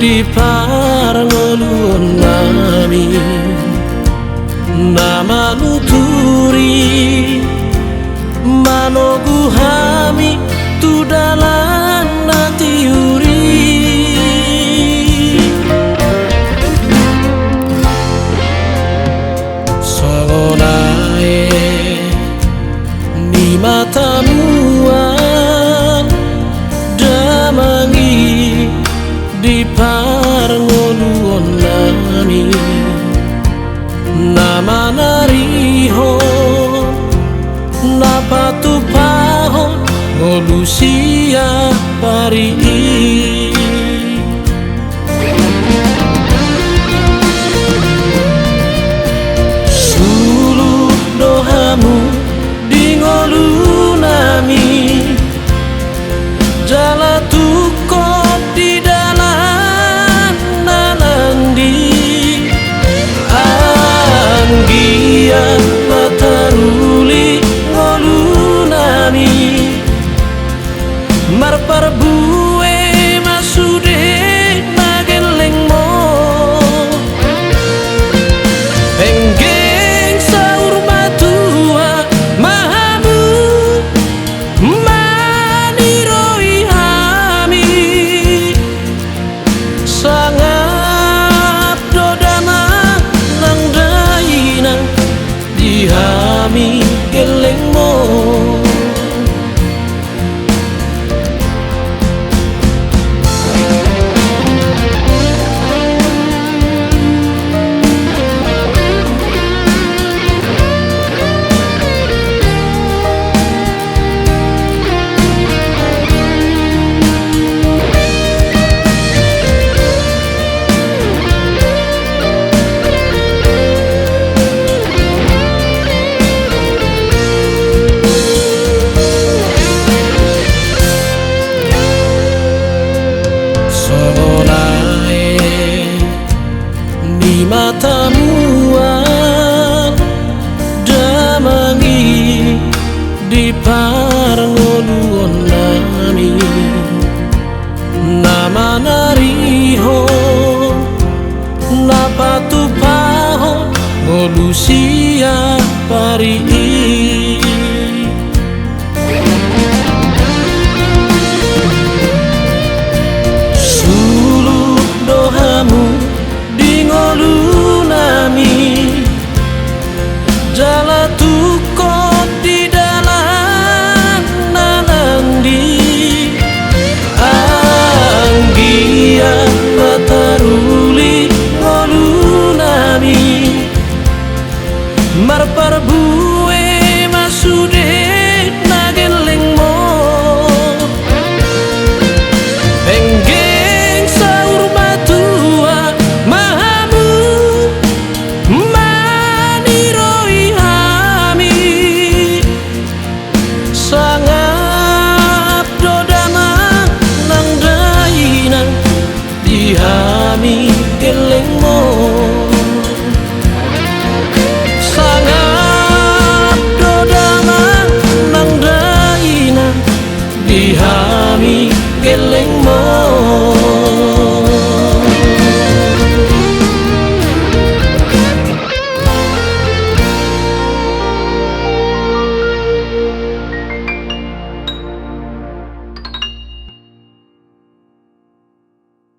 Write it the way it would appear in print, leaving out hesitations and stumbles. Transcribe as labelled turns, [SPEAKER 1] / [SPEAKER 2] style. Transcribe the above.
[SPEAKER 1] di parangoluon nami nama nuturi manogu hami tu dalan natiuri songonae ni matamuan damangi di parangoluon nami nama nariho napatu pahon ngolusia pari sulu dohamu di ngolu nami jala tukot di dalam nalandi anggian mataruli ngolu nami marparbue masude mageleng mo enggeng saur matua mahamu maniroi hami sangat dodana nang daina di hami geleng mo matamuan damangi di parangoluon nami nama nariho napatu pahon ngolusia pari